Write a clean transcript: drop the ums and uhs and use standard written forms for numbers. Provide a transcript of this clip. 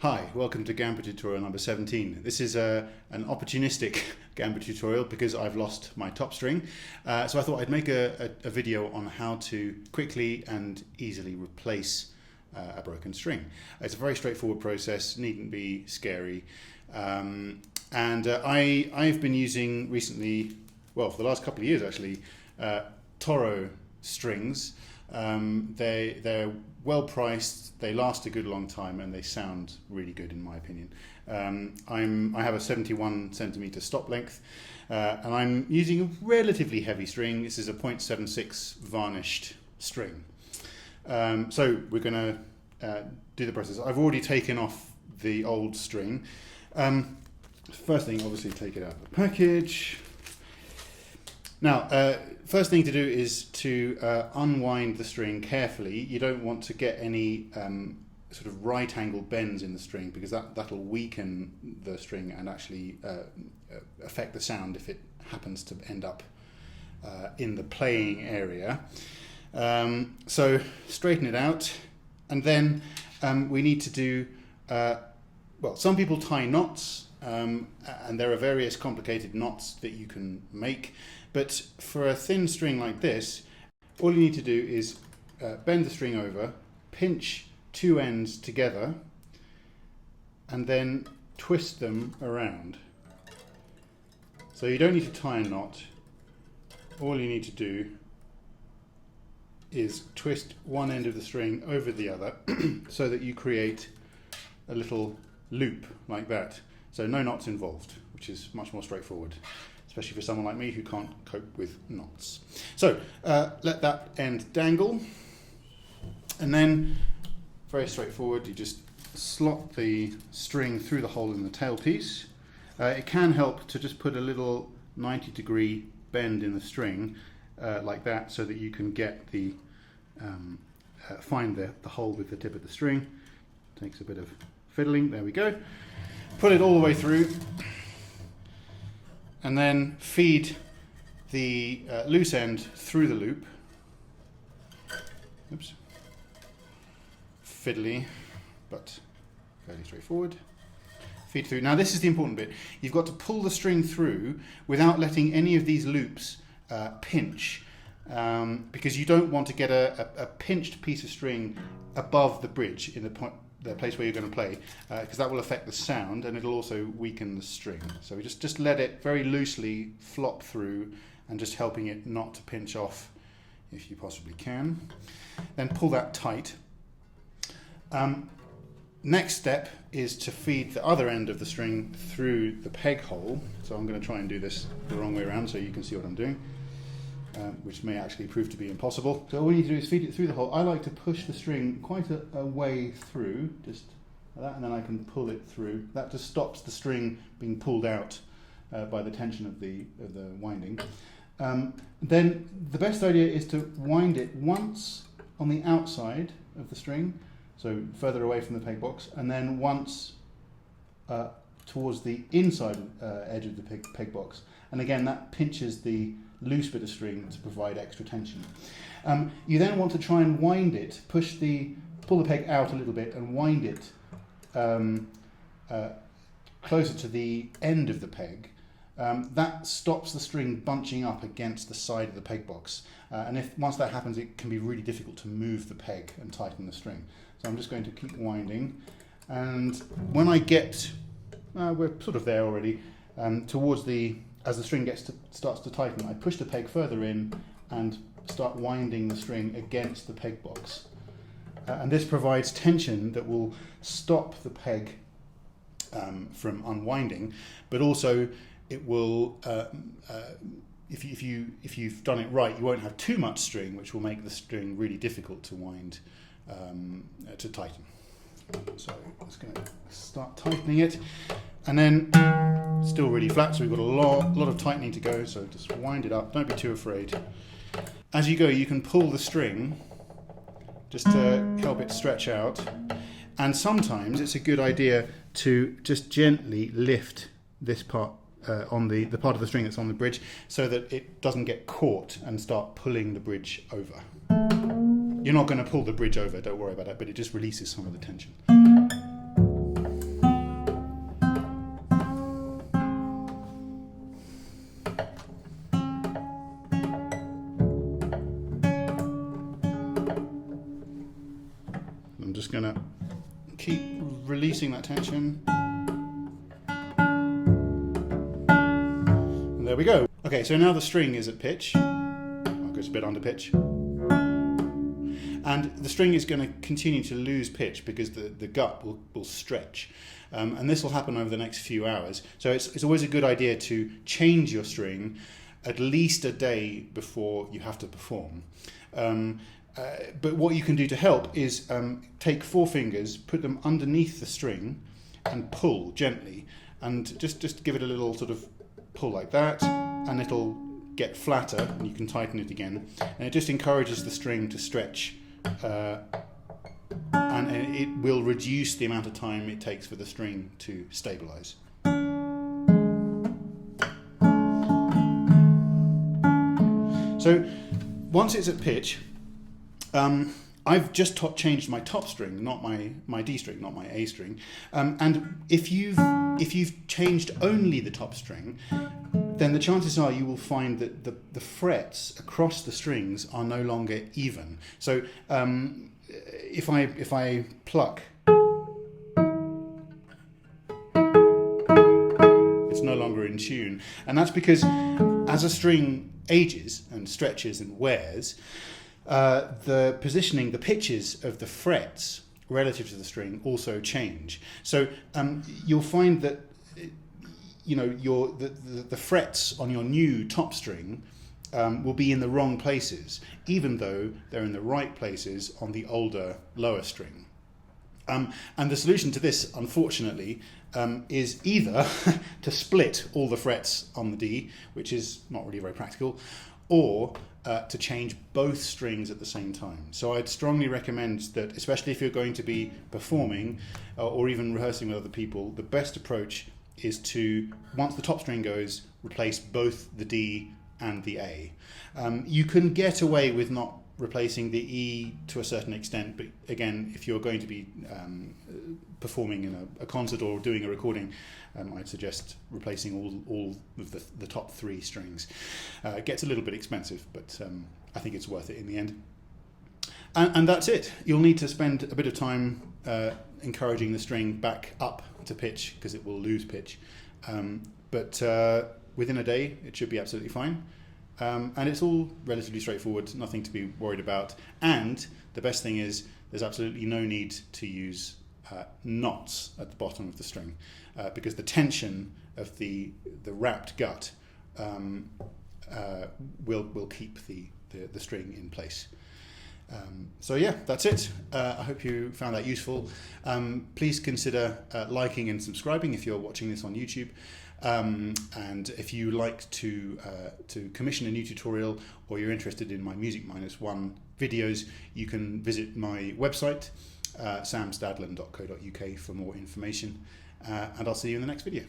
Hi, welcome to Gamba tutorial number 17. This is an opportunistic Gamba tutorial because I've lost my top string. So I thought I'd make a video on how to quickly and easily replace a broken string. It's a very straightforward process, needn't be scary. I've been using recently, well, for the last couple of years actually, Toro strings. They're well priced, they last a good long time, and they sound really good in my opinion. I have a 71 centimeter stop length, and I'm using a relatively heavy string. This is a 0.76 varnished string. So we're going to do the process. I've already taken off the old string. First thing, obviously, take it out of the package. Now, first thing to do is to unwind the string carefully. You don't want to get any sort of right angle bends in the string, because that'll weaken the string and actually affect the sound if it happens to end up in the playing area. So straighten it out, and then we need to do, well, some people tie knots, and there are various complicated knots that you can make. But for a thin string like this, all you need to do is bend the string over, pinch two ends together, and then twist them around. So you don't need to tie a knot. All you need to do is twist one end of the string over the other so that you create a little loop like that. So no knots involved, which is much more straightforward, especially for someone like me who can't cope with knots. So let that end dangle, and then very straightforward, you just slot the string through the hole in the tailpiece. It can help to just put a little 90-degree bend in the string like that, so that you can get the find the hole with the tip of the string. Takes a bit of fiddling. There we go. Put it all the way through, and then feed the loose end through the loop. Oops. Fiddly, but fairly straightforward. Feed through. Now this is the important bit. You've got to pull the string through without letting any of these loops pinch, because you don't want to get a pinched piece of string above the bridge in the place where you're going to play, because that will affect the sound, and it'll also weaken the string. So we just let it very loosely flop through, and just helping it not to pinch off if you possibly can. Then pull that tight. Next step is to feed the other end of the string through the peg hole. So I'm going to try and do this the wrong way around so you can see what I'm doing, which may actually prove to be impossible. So all you need to do is feed it through the hole. I like to push the string quite a way through, just like that, and then I can pull it through. That just stops the string being pulled out by the tension of the winding. Then the best idea is to wind it once on the outside of the string, so further away from the peg box, and then once towards the inside edge of the peg box. And again, that pinches the loose bit of string to provide extra tension. You then want to try and wind it, pull the peg out a little bit and wind it closer to the end of the peg. That stops the string bunching up against the side of the peg box. And once that happens, it can be really difficult to move the peg and tighten the string. So I'm just going to keep winding. And when I get, we're sort of there already, as the string starts to tighten, I push the peg further in and start winding the string against the peg box. And this provides tension that will stop the peg from unwinding, but also it will, if you've done it right, you won't have too much string, which will make the string really difficult to wind, to tighten. So I'm just going to start tightening it, and then still really flat, so we've got a lot of tightening to go, so just wind it up, don't be too afraid. As you go, you can pull the string just to help it stretch out, and sometimes it's a good idea to just gently lift this part on the part of the string that's on the bridge, so that it doesn't get caught and start pulling the bridge over. You're not going to pull the bridge over, don't worry about that, but it just releases some of the tension. going to keep releasing that tension. And there we go. Okay, so now the string is at pitch. I'll go a bit under pitch. And the string is going to continue to lose pitch because the gut will stretch. And this will happen over the next few hours. So it's always a good idea to change your string at least a day before you have to perform. But what you can do to help is take 4 fingers, put them underneath the string and pull gently. And just give it a little sort of pull like that, and it'll get flatter and you can tighten it again. And it just encourages the string to stretch. And it will reduce the amount of time it takes for the string to stabilize. So once it's at pitch, I've just changed my top string, not my D string, not my A string. And if you've changed only the top string, then the chances are you will find that the frets across the strings are no longer even. So if I pluck, it's no longer in tune. And that's because as a string ages and stretches and wears, the positioning, the pitches of the frets relative to the string also change. So you'll find that the frets on your new top string will be in the wrong places, even though they're in the right places on the older lower string. And the solution to this, unfortunately, is either to split all the frets on the D, which is not really very practical, or to change both strings at the same time. So I'd strongly recommend that, especially if you're going to be performing or even rehearsing with other people, the best approach is to, once the top string goes, replace both the D and the A. You can get away with not replacing the E to a certain extent, but again, if you're going to be performing in a concert or doing a recording, I'd suggest replacing all of the top 3 strings. It gets a little bit expensive, but I think it's worth it in the end. And that's it. You'll need to spend a bit of time encouraging the string back up to pitch, because it will lose pitch. But within a day, it should be absolutely fine. And it's all relatively straightforward, nothing to be worried about. And the best thing is there's absolutely no need to use knots at the bottom of the string, because the tension of the wrapped gut will keep the string in place. So yeah, that's it. I hope you found that useful. Please consider liking and subscribing if you're watching this on YouTube. And if you like to commission a new tutorial, or you're interested in my Music -1 videos, you can visit my website, samstadlen.co.uk, for more information. And I'll see you in the next video.